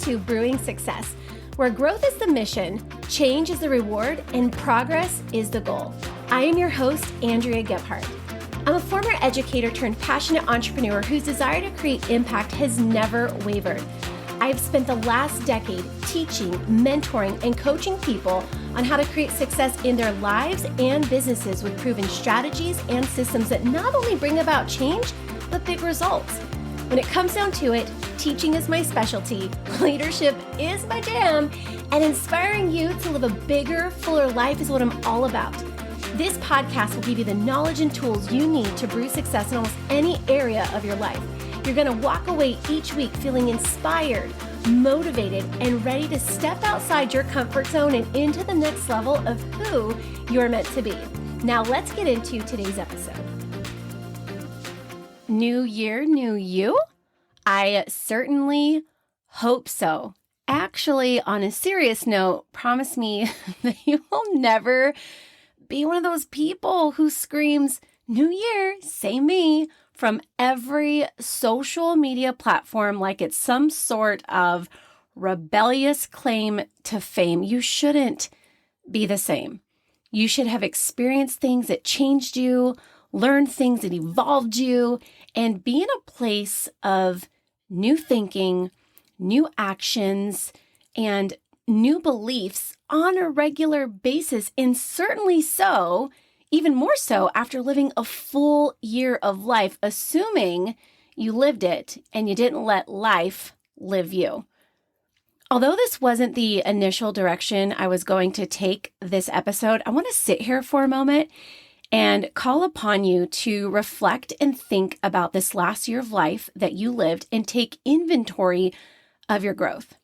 to Brewing Success, where growth is the mission, change is the reward, and progress is the goal. I am your host, Andrea Gebhardt. I'm a former educator turned passionate entrepreneur whose desire to create impact has never wavered. I've spent the last decade teaching, mentoring, and coaching people on how to create success in their lives and businesses with proven strategies and systems that not only bring about change, but big results. When it comes down to it, teaching is my specialty, leadership is my jam, and inspiring you to live a bigger, fuller life is what I'm all about. This podcast will give you the knowledge and tools you need to brew success in almost any area of your life. You're going to walk away each week feeling inspired, motivated, and ready to step outside your comfort zone and into the next level of who you're meant to be. Now let's get into today's episode. New year, new you? I certainly hope so. Actually, on a serious note, promise me that you will never be one of those people who screams, "New Year, say me," from every social media platform like it's some sort of rebellious claim to fame. You shouldn't be the same. You should have experienced things that changed you, learned things that evolved you, and be in a place of new thinking, new actions, and new beliefs on a regular basis, and certainly so, even more so after living a full year of life, assuming you lived it and you didn't let life live you. Although this wasn't the initial direction I was going to take this episode, I want to sit here for a moment and call upon you to reflect and think about this last year of life that you lived and take inventory of your growth.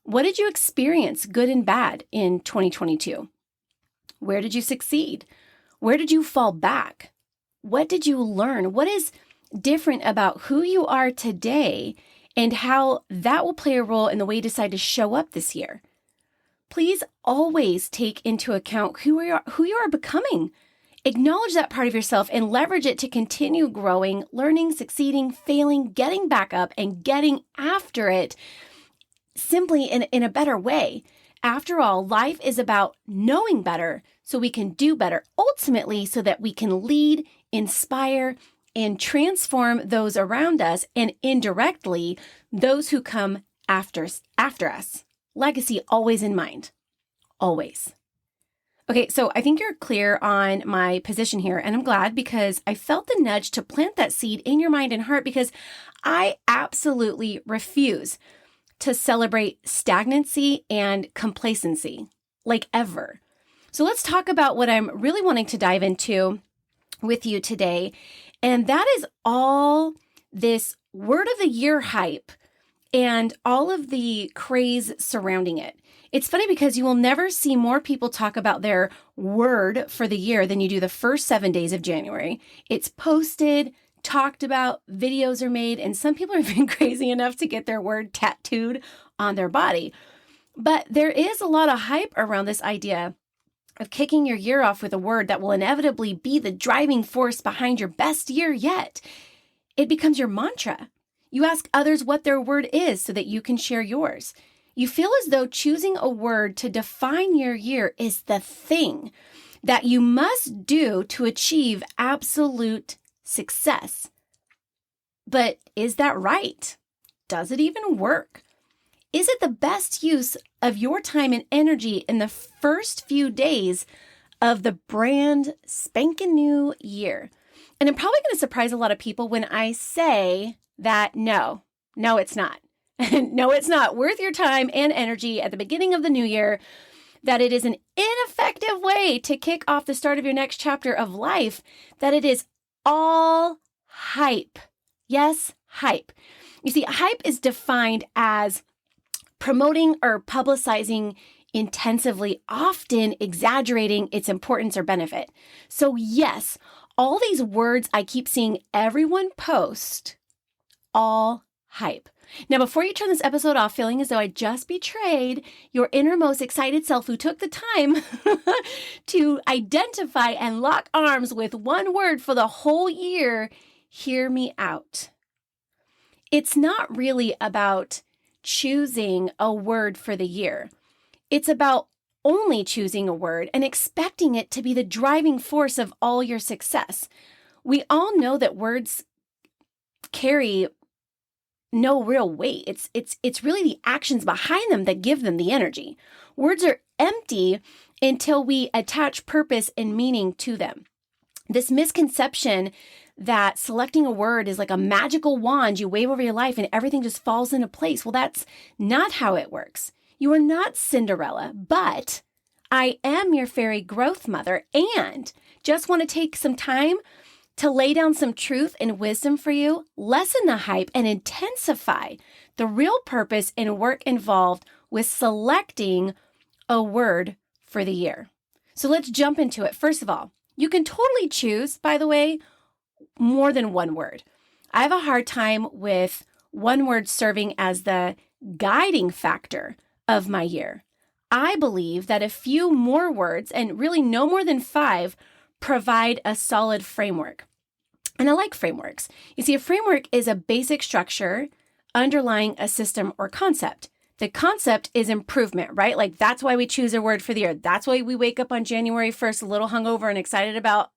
What did you experience, good and bad, in 2022? Where did you succeed? Where did you fall back? What did you learn? What is different about who you are today and how that will play a role in the way you decide to show up this year? Please always take into account who you are becoming. Acknowledge that part of yourself and leverage it to continue growing, learning, succeeding, failing, getting back up, and getting after it simply in a better way. After all, life is about knowing better so we can do better, ultimately so that we can lead, inspire, and transform those around us and indirectly those who come after us. Legacy always in mind. Always. Okay, so I think you're clear on my position here, and I'm glad because I felt the nudge to plant that seed in your mind and heart because I absolutely refuse to celebrate stagnancy and complacency, like ever. So let's talk about what I'm really wanting to dive into with you today, and that is all this word of the year hype and all of the craze surrounding it. It's funny because you will never see more people talk about their word for the year than you do the first 7 days of January. It's posted, talked about, videos are made, and some people are even crazy enough to get their word tattooed on their body. But there is a lot of hype around this idea of kicking your year off with a word that will inevitably be the driving force behind your best year yet. It becomes your mantra. You ask others what their word is so that you can share yours. You feel as though choosing a word to define your year is the thing that you must do to achieve absolute success. But is that right? Does it even work? Is it the best use of your time and energy in the first few days of the brand spanking new year? And I'm probably going to surprise a lot of people when I say that no, it's not. No, it's not worth your time and energy at the beginning of the new year, that it is an ineffective way to kick off the start of your next chapter of life, that it is all hype. Yes, hype. You see, hype is defined as promoting or publicizing intensively, often exaggerating its importance or benefit. So yes, all these words I keep seeing everyone post, all hype. Now, before you turn this episode off feeling as though I just betrayed your innermost excited self who took the time to identify and lock arms with one word for the whole year, hear me out. It's not really about choosing a word for the year. It's about only choosing a word and expecting it to be the driving force of all your success. We all know that words carry no real weight. It's really the actions behind them that give them the energy. Words are empty until we attach purpose and meaning to them. This misconception that selecting a word is like a magical wand you wave over your life and everything just falls into place. Well, that's not how it works. You are not Cinderella, but I am your fairy growth mother and just want to take some time to lay down some truth and wisdom for you, lessen the hype, and intensify the real purpose and work involved with selecting a word for the year. So let's jump into it. First of all, you can totally choose, by the way, more than one word. I have a hard time with one word serving as the guiding factor of my year. I believe that a few more words, and really no more than 5, provide a solid framework. And I like frameworks. You see, a framework is a basic structure underlying a system or concept. The concept is improvement, right? Like that's why we choose a word for the year. That's why we wake up on January 1st a little hungover and excited about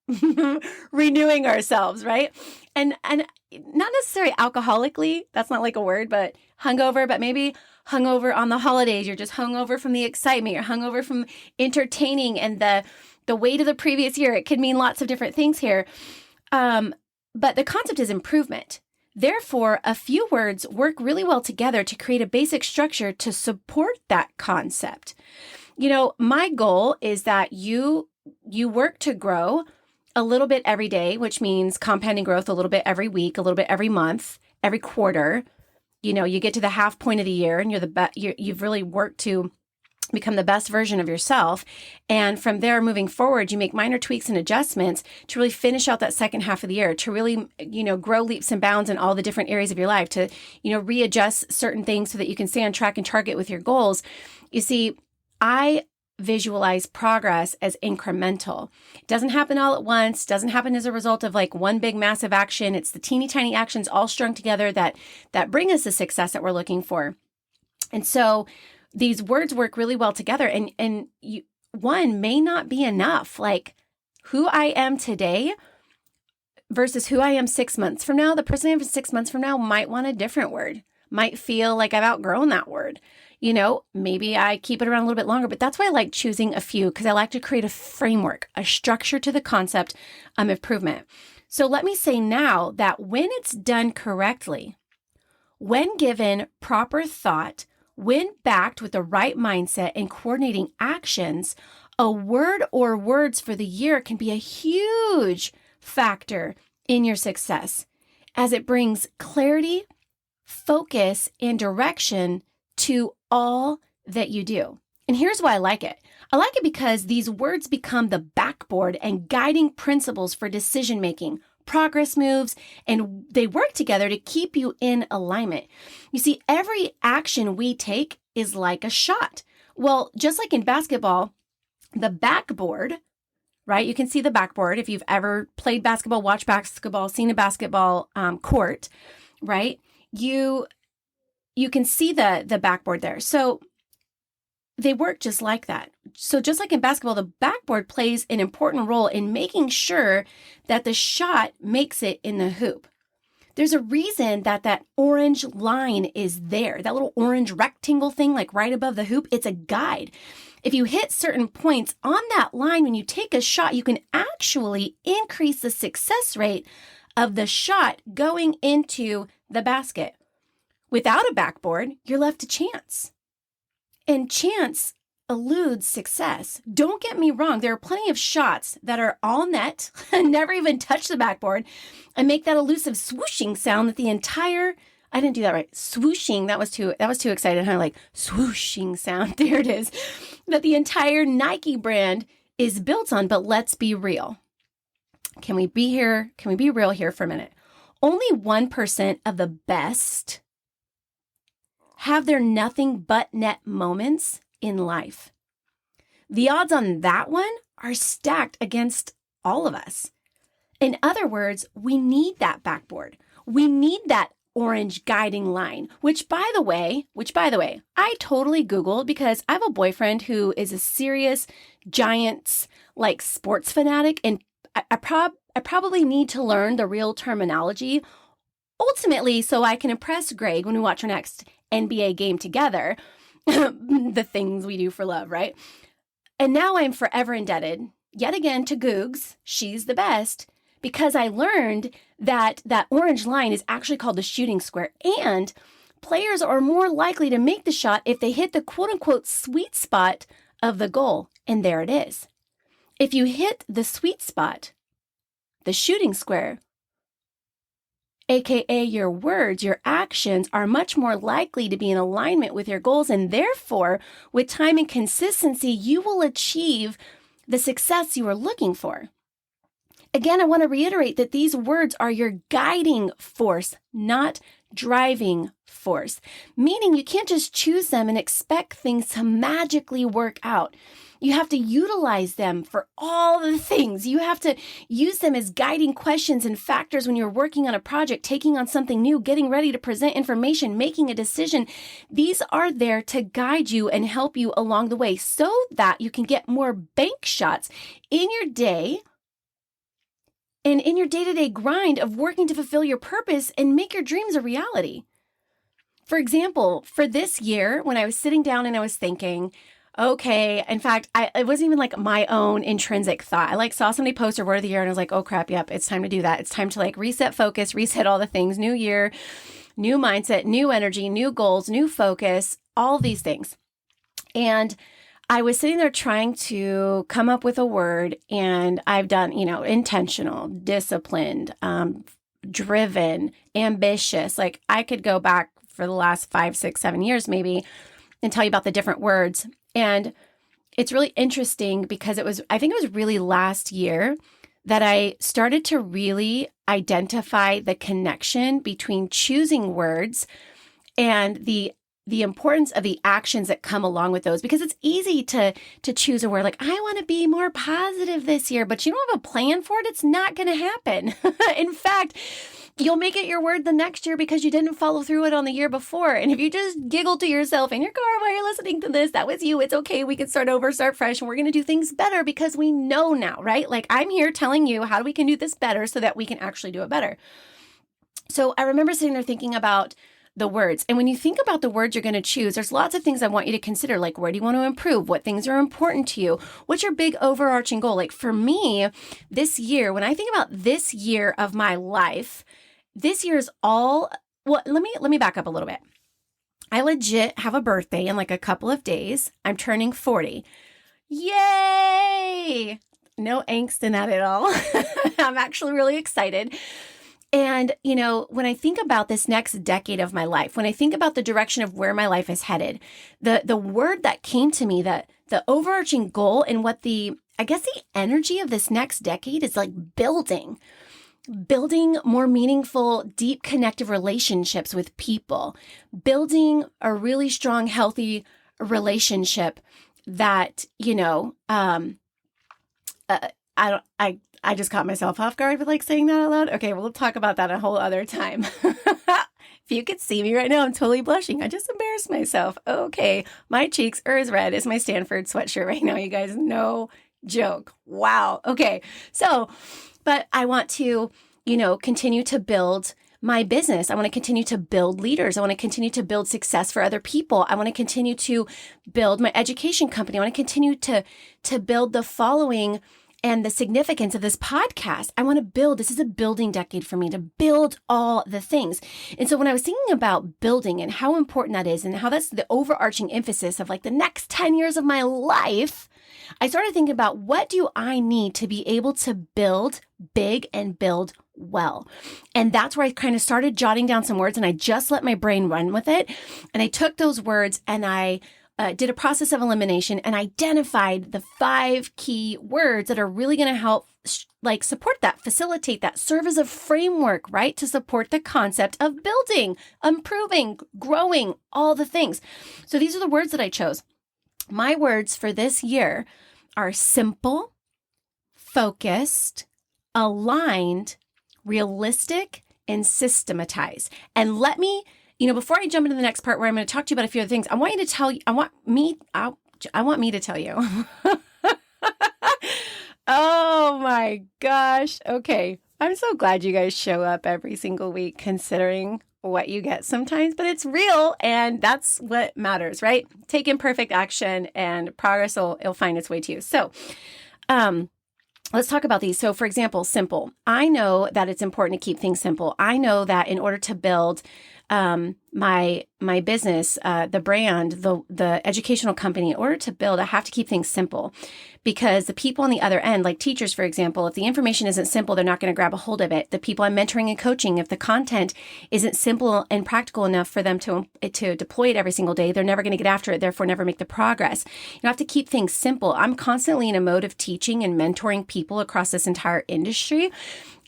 renewing ourselves, right? And not necessarily alcoholically, that's not like a word, but hungover, but maybe hungover on the holidays. You're just hungover from the excitement. You're hungover from entertaining and the weight of the previous year. It could mean lots of different things here. But the concept is improvement. Therefore, a few words work really well together to create a basic structure to support that concept. You know, my goal is that you work to grow a little bit every day, which means compounding growth a little bit every week, a little bit every month, every quarter. You know, you get to the half point of the year and you've really worked to become the best version of yourself. And from there, moving forward, you make minor tweaks and adjustments to really finish out that second half of the year, to really, grow leaps and bounds in all the different areas of your life, to, readjust certain things so that you can stay on track and target with your goals. You see, I visualize progress as incremental. It doesn't happen all at once, doesn't happen as a result of like one big massive action. It's the teeny tiny actions all strung together that bring us the success that we're looking for. And so these words work really well together, and one may not be enough. Like who I am today versus who I am 6 months from now, the person I am 6 months from now might want a different word, might feel like I've outgrown that word. Maybe I keep it around a little bit longer, but that's why I like choosing a few, because I like to create a framework, a structure to the concept of improvement. So let me say now that when it's done correctly, when given proper thought, when backed with the right mindset and coordinating actions, a word or words for the year can be a huge factor in your success as it brings clarity, focus, and direction to all that you do. And here's why I like it. I like it because these words become the backboard and guiding principles for decision making, progress moves, and they work together to keep you in alignment. You see, every action we take is like a shot. Well, just like in basketball, the backboard, right? You can see the backboard if you've ever played basketball, watched basketball, seen a basketball court, right? You can see the backboard there. So they work just like that. So just like in basketball, the backboard plays an important role in making sure that the shot makes it in the hoop. There's a reason that orange line is there, that little orange rectangle thing, like right above the hoop. It's a guide. If you hit certain points on that line, when you take a shot, you can actually increase the success rate of the shot going into the basket. Without a backboard, you're left to chance. And chance eludes success. Don't get me wrong. There are plenty of shots that are all net and never even touch the backboard and make that elusive swooshing sound that the entire, I didn't do that right. Swooshing. That was too excited. Huh? Like swooshing sound. There it is. That the entire Nike brand is built on. But let's be real. Can we be real here for a minute? Only 1% of the best have their nothing but net moments in life. The odds on that one are stacked against all of us. In other words, we need that backboard. We need that orange guiding line, which by the way, I totally Googled because I have a boyfriend who is a serious Giants like sports fanatic, and I probably need to learn the real terminology ultimately so I can impress Greg when we watch our next NBA game together. The things we do for love, right? And now I'm forever indebted yet again to Googs. She's the best, because I learned that that orange line is actually called the shooting square, and players are more likely to make the shot if they hit the quote-unquote sweet spot of the goal. And there it is. If you hit the sweet spot, the shooting square, aka your words, your actions are much more likely to be in alignment with your goals, and therefore, with time and consistency, you will achieve the success you are looking for. Again, I want to reiterate that these words are your guiding force, not driving force, meaning you can't just choose them and expect things to magically work out. You have to utilize them for all the things. You have to use them as guiding questions and factors when you're working on a project, taking on something new, getting ready to present information, making a decision. These are there to guide you and help you along the way so that you can get more bank shots in your day and in your day-to-day grind of working to fulfill your purpose and make your dreams a reality. For example, for this year, when I was sitting down and I was thinking, okay, in fact, it wasn't even like my own intrinsic thought. I saw somebody post a word of the year and I was like, oh crap, yep, it's time to do that. It's time to reset focus, reset all the things, new year, new mindset, new energy, new goals, new focus, all these things. And I was sitting there trying to come up with a word, and I've done, intentional, disciplined, driven, ambitious. I could go back for the last 5, 6, 7 years maybe and tell you about the different words. And it's really interesting because I think it was really last year that I started to really identify the connection between choosing words and the importance of the actions that come along with those, because it's easy to choose a word I want to be more positive this year, but you don't have a plan for it. It's not going to happen. In fact, you'll make it your word the next year because you didn't follow through it on the year before. And if you just giggle to yourself in your car while you're listening to this, that was you. It's okay. We can start over, start fresh, and we're going to do things better because we know now, right? I'm here telling you how we can do this better so that we can actually do it better. So I remember sitting there thinking about the words. And when you think about the words you're going to choose, there's lots of things I want you to consider, where do you want to improve? What things are important to you? What's your big overarching goal? For me, this year, when I think about this year of my life, this year is all, well, let me back up a little bit. I legit have a birthday in a couple of days. I'm turning 40. Yay! No angst in that at all. I'm actually really excited. And, when I think about this next decade of my life, when I think about the direction of where my life is headed, the word that came to me, the overarching goal and what the energy of this next decade is building more meaningful, deep, connective relationships with people, building a really strong, healthy relationship that, I just caught myself off guard with saying that out loud. Okay, we'll talk about that a whole other time. If you could see me right now, I'm totally blushing. I just embarrassed myself. Okay, my cheeks are as red as my Stanford sweatshirt right now, you guys. No joke. Wow. Okay, but I want to, continue to build my business. I want to continue to build leaders. I want to continue to build success for other people. I want to continue to build my education company. I want to continue to build the following and the significance of this podcast. I want to build, this is a building decade for me, to build all the things. And so when I was thinking about building and how important that is and how that's the overarching emphasis of the next 10 years of my life, I started thinking about what do I need to be able to build big and build well. And that's where I kind of started jotting down some words, and I just let my brain run with it. And I took those words and I did a process of elimination and identified the 5 key words that are really going to help support that, facilitate that, serve as a framework, right? To support the concept of building, improving, growing, all the things. So these are the words that I chose. My words for this year are simple, focused, aligned, realistic, and systematize. And let me, before I jump into the next part where I'm going to talk to you about a few other things, I want me to tell you. Oh my gosh. Okay. I'm so glad you guys show up every single week considering what you get sometimes, but it's real and that's what matters, right? Take imperfect action and progress will find its way to you. So, let's talk about these. So for example, simple. I know that it's important to keep things simple. I know that in order to build my business, the brand, the educational company, in order to build, I have to keep things simple because the people on the other end, like teachers, for example, if the information isn't simple, they're not going to grab a hold of it. The people I'm mentoring and coaching, if the content isn't simple and practical enough for them to deploy it every single day, they're never going to get after it, therefore never make the progress. You have to keep things simple. I'm constantly in a mode of teaching and mentoring people across this entire industry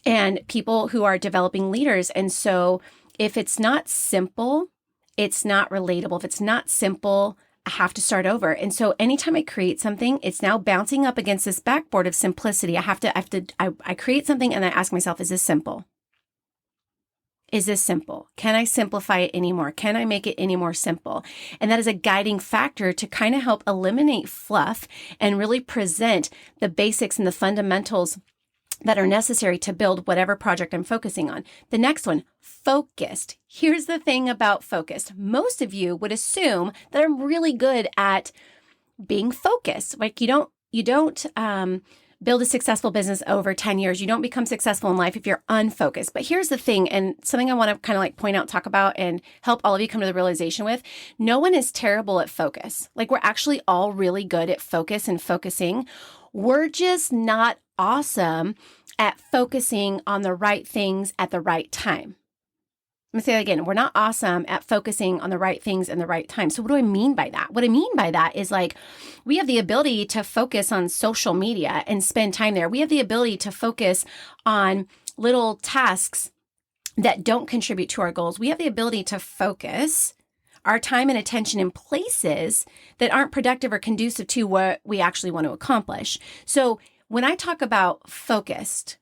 and people who are developing leaders. And so if it's not simple, it's not relatable. If it's not simple, I have to start over. And so anytime I create something, it's now bouncing up against this backboard of simplicity. I create something and I ask myself, is this simple? Is this simple? Can I simplify it anymore? Can I make it any more simple? And that is a guiding factor to kind of help eliminate fluff and really present the basics and the fundamentals that are necessary to build whatever project I'm focusing on. The next one, focused. Here's the thing about focused. Most of you would assume that I'm really good at being focused. Like you don't build a successful business over 10 years. You don't become successful in life if you're unfocused. But here's the thing, and something I want to kind of like point out, talk about, and help all of you come to the realization with. No one is terrible at focus. Like we're actually all really good at focus and focusing. We're just not awesome at focusing on the right things at the right time. I'm going to say that again. We're not awesome at focusing on the right things in the right time. So what do I mean by that? What I mean by that is like we have the ability to focus on social media and spend time there. We have the ability to focus on little tasks that don't contribute to our goals. We have the ability to focus our time and attention in places that aren't productive or conducive to what we actually want to accomplish. So when I talk about focused,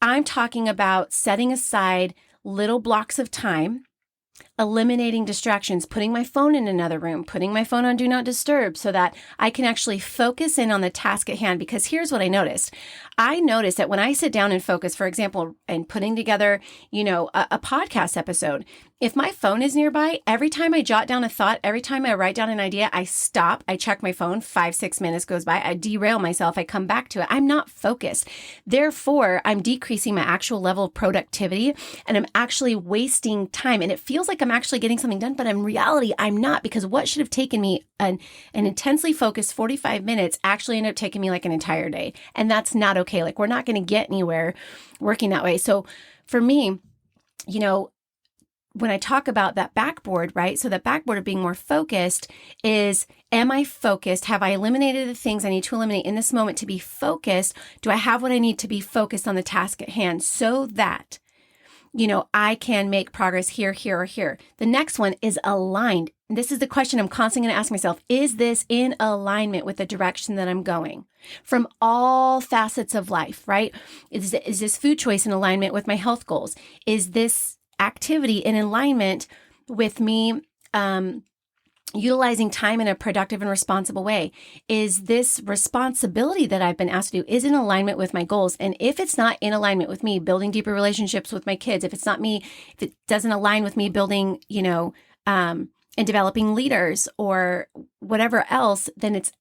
I'm talking about setting aside little blocks of time, eliminating distractions, putting my phone in another room, putting my phone on Do Not Disturb so that I can actually focus in on the task at hand. Because here's what I noticed. I noticed that when I sit down and focus, for example, and putting together, a podcast episode, if my phone is nearby, every time I jot down a thought, every time I write down an idea, I stop, I check my phone, 5-6 minutes goes by, I derail myself, I come back to it. I'm not focused. Therefore, I'm decreasing my actual level of productivity and I'm actually wasting time. And it feels like I'm actually getting something done, but in reality, I'm not, because what should have taken me an intensely focused 45 minutes actually ended up taking me like an entire day. And that's not okay. Like we're not going to get anywhere working that way. So for me, when I talk about that backboard, right? So that backboard of being more focused is, am I focused? Have I eliminated the things I need to eliminate in this moment to be focused? Do I have what I need to be focused on the task at hand so that, I can make progress here, here, or here? The next one is aligned. This is the question I'm constantly going to ask myself. Is this in alignment with the direction that I'm going from all facets of life, right? Is this food choice in alignment with my health goals? Is this activity in alignment with me utilizing time in a productive and responsible way? Is this responsibility that I've been asked to do is in alignment with my goals? And if it's not in alignment with me building deeper relationships with my kids, if it doesn't align with me building, and developing leaders or whatever else, then it's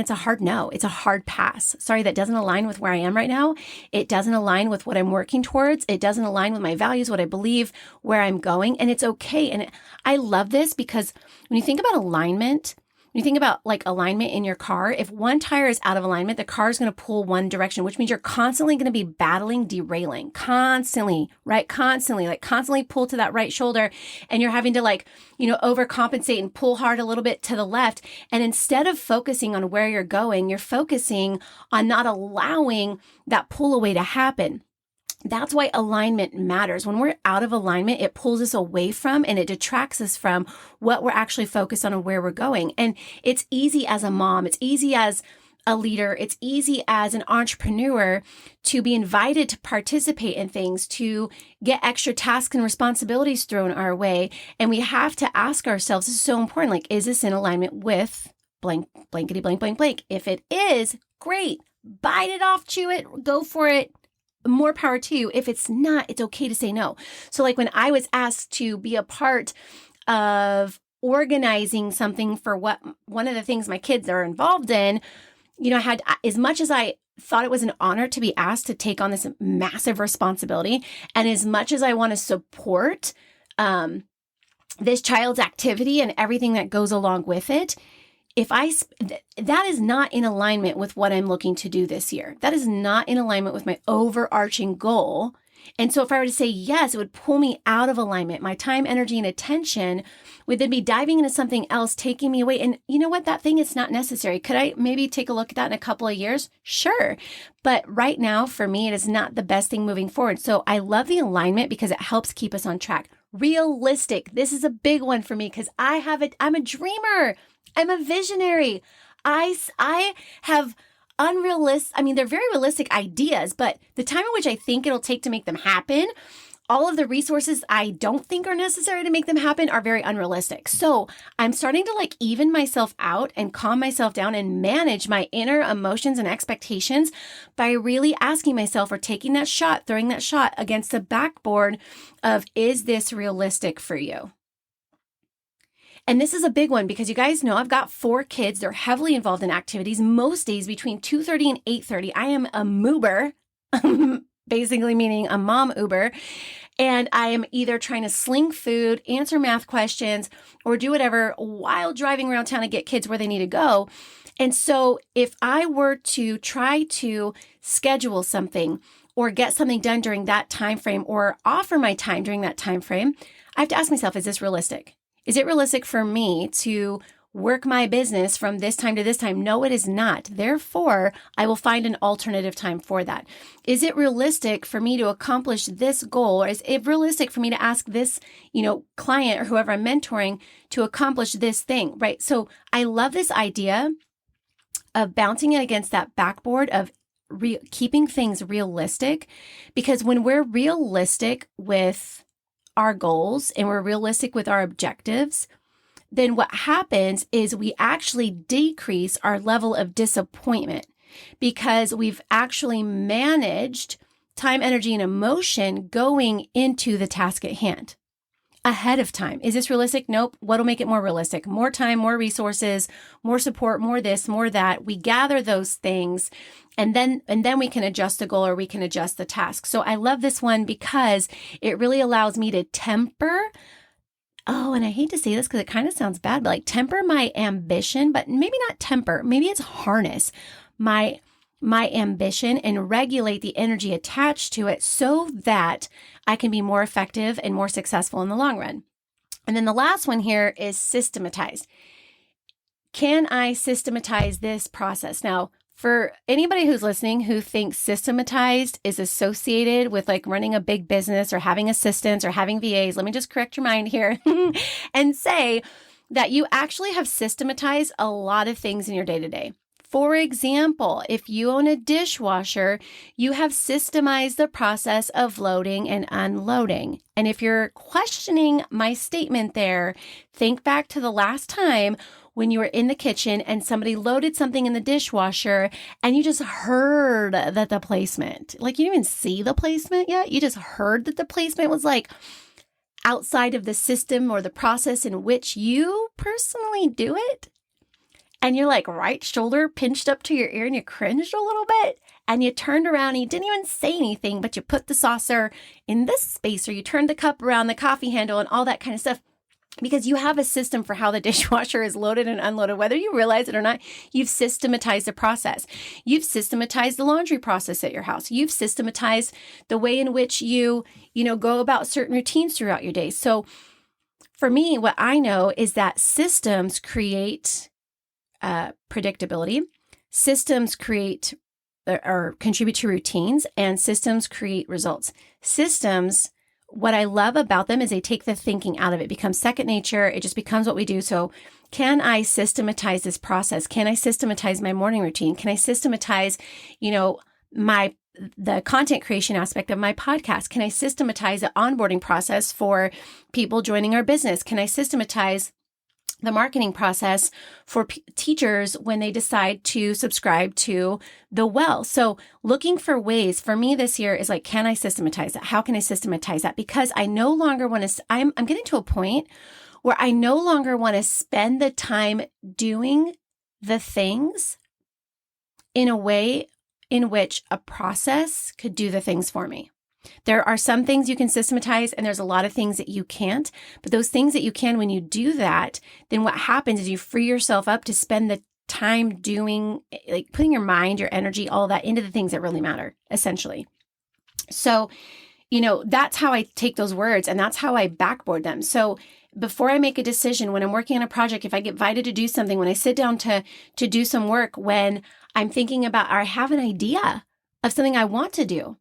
a hard no. It's a hard pass. Sorry, that doesn't align with where I am right now. It doesn't align with what I'm working towards. It doesn't align with my values, what I believe, where I'm going. And it's okay. And I love this because when you think about alignment, when you think about like alignment in your car, if one tire is out of alignment, the car is going to pull one direction, which means you're constantly going to be battling, derailing, constantly, right? Constantly pull to that right shoulder. And you're having to overcompensate and pull hard a little bit to the left. And instead of focusing on where you're going, you're focusing on not allowing that pull away to happen. That's why alignment matters. When we're out of alignment, it pulls us away from and it detracts us from what we're actually focused on and where we're going. And it's easy as a mom. It's easy as a leader, it's easy as an entrepreneur to be invited to participate in things, to get extra tasks and responsibilities thrown our way. And we have to ask ourselves, this is so important, like, is this in alignment with blank, blankety, blank, blank, blank? If it is, great. Bite it off, chew it, go for it. More power to you. If it's not, it's okay to say no. So like when I was asked to be a part of organizing something for what one of the things my kids are involved in, I had, as much as I thought it was an honor to be asked to take on this massive responsibility, and as much as I want to support this child's activity and everything that goes along with it, that is not in alignment with what I'm looking to do this year. That is not in alignment with my overarching goal. And so if I were to say yes, it would pull me out of alignment. My time, energy, and attention would then be diving into something else, taking me away. And you know what? That thing is not necessary. Could I maybe take a look at that in a couple of years? Sure. But right now, for me, it is not the best thing moving forward. So I love the alignment because it helps keep us on track. Realistic. This is a big one for me because I'm a dreamer. I'm a visionary. I have they're very realistic ideas, but the time in which I think it'll take to make them happen, all of the resources I don't think are necessary to make them happen are very unrealistic. So I'm starting to even myself out and calm myself down and manage my inner emotions and expectations by really asking myself, or taking that shot, throwing that shot against the backboard of, is this realistic for you? And this is a big one because you guys know I've got 4 kids. They're heavily involved in activities. Most days between 2:30 and 8:30, I am a moober, basically meaning a mom Uber. And I am either trying to sling food, answer math questions, or do whatever while driving around town to get kids where they need to go. And so if I were to try to schedule something or get something done during that time frame, or offer my time during that time frame, I have to ask myself, is this realistic? Is it realistic for me to work my business from this time to this time? No, it is not. Therefore, I will find an alternative time for that. Is it realistic for me to accomplish this goal? Or is it realistic for me to ask this, client or whoever I'm mentoring to accomplish this thing, right? So I love this idea of bouncing it against that backboard of keeping things realistic, because when we're realistic with our goals and we're realistic with our objectives, then what happens is we actually decrease our level of disappointment because we've actually managed time, energy, and emotion going into the task at hand ahead of time. Is this realistic? Nope. What'll make it more realistic? More time, more resources, more support, more this, more that. We gather those things and then we can adjust the goal, or we can adjust the task. So I love this one because it really allows me to temper. Oh, and I hate to say this because it kind of sounds bad, but temper my ambition, but maybe not temper. Maybe it's harness my ambition and regulate the energy attached to it so that I can be more effective and more successful in the long run. And then the last one here is systematize. Can I systematize this process? Now, for anybody who's listening who thinks systematized is associated with running a big business or having assistants or having VAs, let me just correct your mind here and say that you actually have systematized a lot of things in your day-to-day. For example, if you own a dishwasher, you have systemized the process of loading and unloading. And if you're questioning my statement there, think back to the last time when you were in the kitchen and somebody loaded something in the dishwasher and you just heard that the placement, you didn't even see the placement yet. You just heard that the placement was outside of the system or the process in which you personally do it. And you're right shoulder pinched up to your ear and you cringed a little bit and you turned around and you didn't even say anything, but you put the saucer in this space or you turned the cup around the coffee handle and all that kind of stuff. Because you have a system for how the dishwasher is loaded and unloaded, whether you realize it or not. You've systematized the process. You've systematized the laundry process at your house. You've systematized the way in which you go about certain routines throughout your day. So for me, what I know is that systems create predictability. Systems create or contribute to routines, and systems create results. Systems what I love about them is they take the thinking out of it. It becomes second nature. It just becomes what we do. So can I systematize this process? Can I systematize my morning routine? Can I systematize, the content creation aspect of my podcast? Can I systematize the onboarding process for people joining our business? Can I systematize the marketing process for teachers when they decide to subscribe to the well? So looking for ways for me this year is like, can I systematize that? How can I systematize that? Because I no longer want to, I'm getting to a point where I no longer want to spend the time doing the things in a way in which a process could do the things for me. There are some things you can systematize, and there's a lot of things that you can't. But those things that you can, when you do that, then what happens is you free yourself up to spend the time doing, like putting your mind, your energy, all of that into the things that really matter, essentially. So, that's how I take those words, and that's how I backboard them. So before I make a decision, when I'm working on a project, if I get invited to do something, when I sit down to do some work, when I'm thinking about, or I have an idea of something I want to do,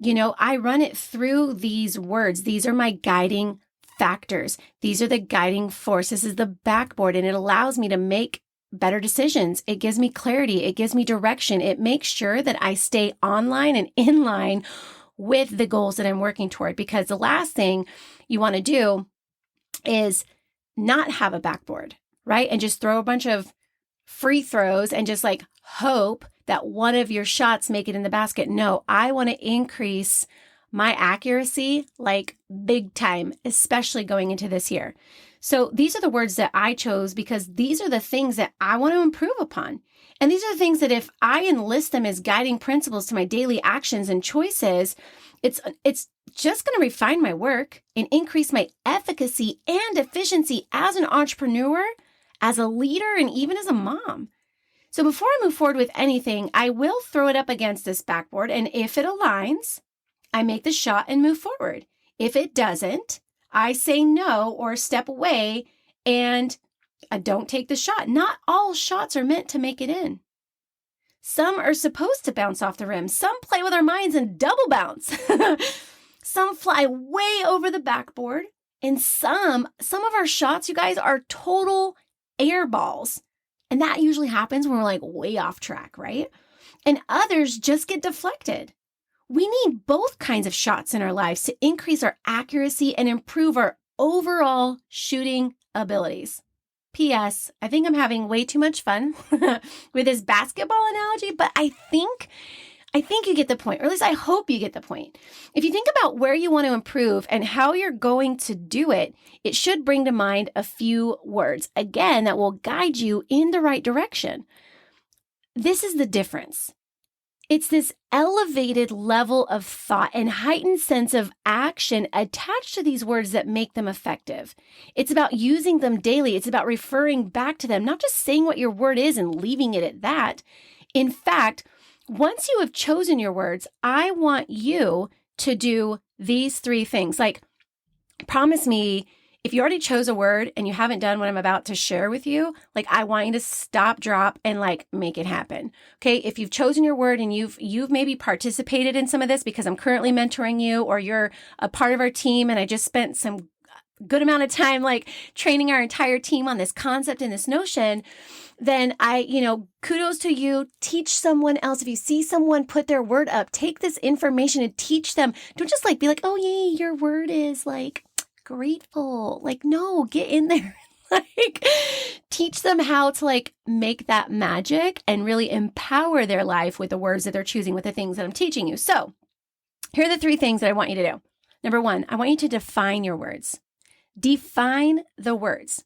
I run it through these words. These are my guiding factors. These are the guiding force. This is the backboard, and it allows me to make better decisions. It gives me clarity. It gives me direction. It makes sure that I stay online and in line with the goals that I'm working toward, because the last thing you want to do is not have a backboard, right? And just throw a bunch of free throws and just like hope that one of your shots make it in the basket. No, I want to increase my accuracy like big time, especially going into this year. So these are the words that I chose because these are the things that I want to improve upon. And these are the things that if I enlist them as guiding principles to my daily actions and choices, it's just going to refine my work and increase my efficacy and efficiency as an entrepreneur, as a leader, and even as a mom. So before I move forward with anything, I will throw it up against this backboard. And if it aligns, I make the shot and move forward. If it doesn't, I say no or step away and I don't take the shot. Not all shots are meant to make it in. Some are supposed to bounce off the rim. Some play with our minds and double bounce. Some fly way over the backboard. And some of our shots, you guys, are total air balls. And that usually happens when we're like way off track, right? And others just get deflected. We need both kinds of shots in our lives to increase our accuracy and improve our overall shooting abilities. P.S. I think I'm having way too much fun with this basketball analogy, but I think you get the point, or at least I hope you get the point. If you think about where you want to improve and how you're going to do it, it should bring to mind a few words, again, that will guide you in the right direction. This is the difference. It's this elevated level of thought and heightened sense of action attached to these words that make them effective. It's about using them daily. It's about referring back to them, not just saying what your word is and leaving it at that. In fact, once you have chosen your words, I want you to do these three things. Like, promise me, if you already chose a word and you haven't done what I'm about to share with you, like I want you to stop, drop, and like make it happen. Okay. If you've chosen your word and you've maybe participated in some of this because I'm currently mentoring you, or you're a part of our team and I just spent some good amount of time like training our entire team on this concept and this notion, then kudos to you. Teach someone else. If you see someone put their word up, take this information and teach them. Don't just like be like, oh, yay, your word is like grateful. Like, no, get in there. Like, teach them how to like make that magic and really empower their life with the words that they're choosing, with the things that I'm teaching you. So here are the three things that I want you to do. Number one, I want you to define your words. Define the words.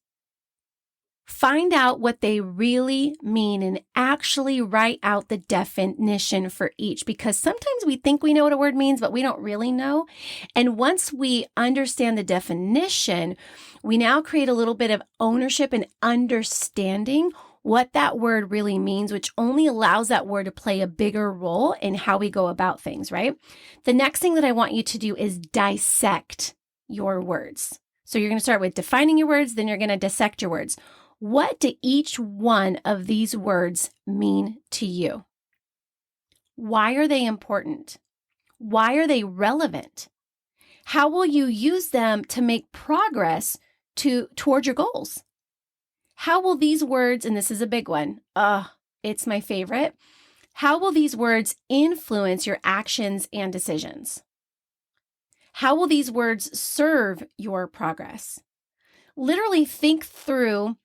Find out what they really mean and actually write out the definition for each, because sometimes we think we know what a word means, but we don't really know. And once we understand the definition, we now create a little bit of ownership and understanding what that word really means, which only allows that word to play a bigger role in how we go about things, right? The next thing that I want you to do is dissect your words. So you're going to start with defining your words, then you're going to dissect your words. What do each one of these words mean to you? Why are they important? Why are they relevant? How will you use them to make progress toward your goals? How will these words, and this is a big one, it's my favorite. How will these words influence your actions and decisions? How will these words serve your progress? Literally think through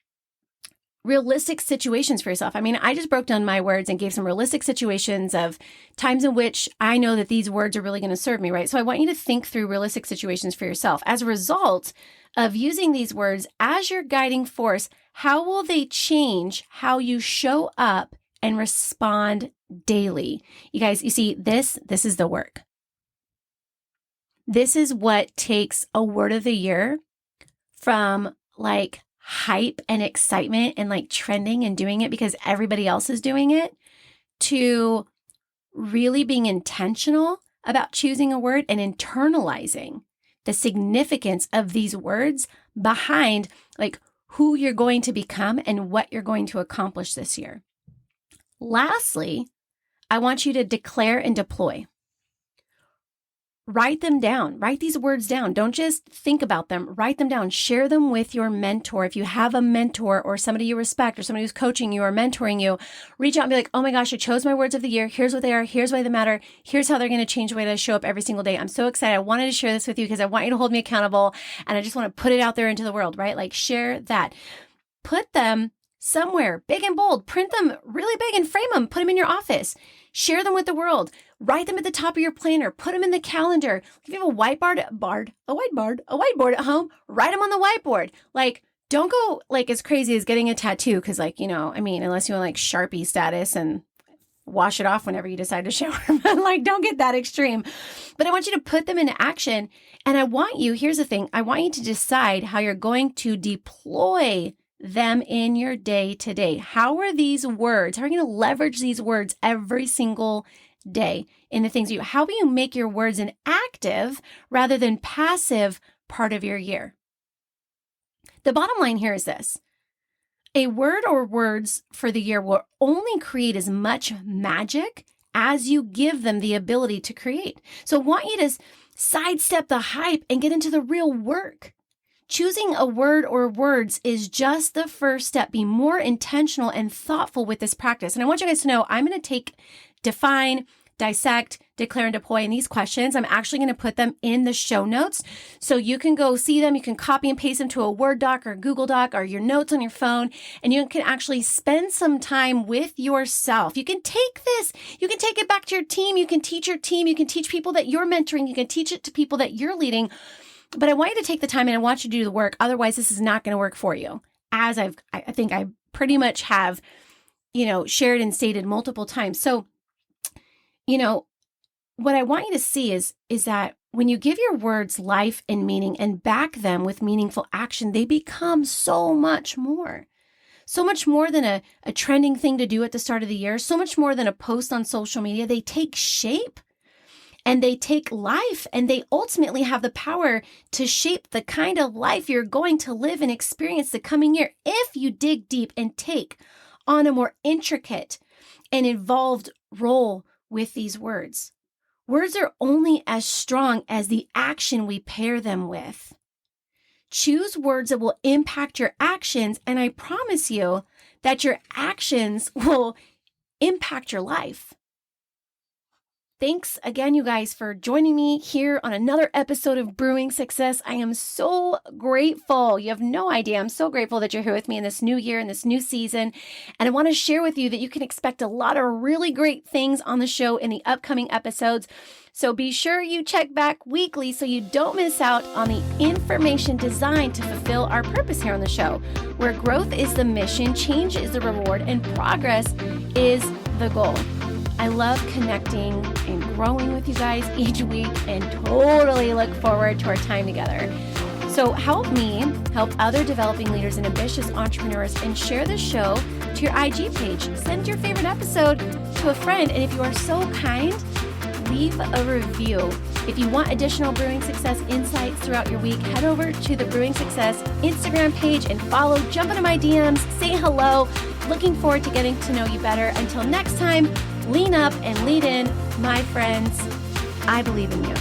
realistic situations for yourself. I mean, I just broke down my words and gave some realistic situations of times in which I know that these words are really going to serve me, right? So I want you to think through realistic situations for yourself. As a result of using these words as your guiding force, how will they change how you show up and respond daily? You guys, you see, this is the work. This is what takes a word of the year from like hype and excitement and like trending and doing it because everybody else is doing it to really being intentional about choosing a word and internalizing the significance of these words behind like who you're going to become and what you're going to accomplish this year. Lastly, I want you to declare and deploy. Write them down. Write these words down. Don't just think about them. Write them down. Share them with your mentor. If you have a mentor or somebody you respect or somebody who's coaching you or mentoring you, reach out and be like, oh my gosh, I chose my words of the year. Here's what they are. Here's why they matter. Here's how they're going to change the way that I show up every single day. I'm so excited. I wanted to share this with you because I want you to hold me accountable and I just want to put it out there into the world, right? Like share that. Put them somewhere big and bold. Print them really big and frame them. Put them in your office. Share them with the world. Write them at the top of your planner. Put them in the calendar. If you have a whiteboard at home, write them on the whiteboard. Like, don't go like as crazy as getting a tattoo because like, you know, I mean, unless you want like Sharpie status and wash it off whenever you decide to shower. Like, don't get that extreme. But I want you to put them into action. And I want you, here's the thing, I want you to decide how you're going to deploy them in your day to day. How are these words? How are you going to leverage these words every single day in the things you, how will you make your words an active rather than passive part of your year? The bottom line here is this. A word or words for the year will only create as much magic as you give them the ability to create. So I want you to sidestep the hype and get into the real work. Choosing a word or words is just the first step. Be more intentional and thoughtful with this practice. And I want you guys to know I'm going to define, dissect, declare, and deploy in these questions. I'm actually going to put them in the show notes so you can go see them. You can copy and paste them to a Word doc or a Google Doc or your notes on your phone, and you can actually spend some time with yourself. You can take this, you can take it back to your team. You can teach your team. You can teach people that you're mentoring. You can teach it to people that you're leading. But I want you to take the time and I want you to do the work. Otherwise, this is not going to work for you. As I think I pretty much have, shared and stated multiple times. So, what I want you to see is that when you give your words life and meaning and back them with meaningful action, they become so much more. So much more than a trending thing to do at the start of the year, so much more than a post on social media. They take shape. And they take life, and they ultimately have the power to shape the kind of life you're going to live and experience the coming year if you dig deep and take on a more intricate and involved role with these words. Words are only as strong as the action we pair them with. Choose words that will impact your actions, and I promise you that your actions will impact your life. Thanks again, you guys, for joining me here on another episode of Brewing Success. I am so grateful. You have no idea. I'm so grateful that you're here with me in this new year, in this new season. And I want to share with you that you can expect a lot of really great things on the show in the upcoming episodes. So be sure you check back weekly so you don't miss out on the information designed to fulfill our purpose here on the show, where growth is the mission, change is the reward, and progress is the goal. I love connecting and growing with you guys each week and totally look forward to our time together. So help me help other developing leaders and ambitious entrepreneurs and share the show to your IG page. Send your favorite episode to a friend. And if you are so kind, leave a review. If you want additional Brewing Success insights throughout your week, head over to the Brewing Success Instagram page and follow. Jump into my DMs, say hello. Looking forward to getting to know you better. Until next time, lean up and lead in, my friends. I believe in you.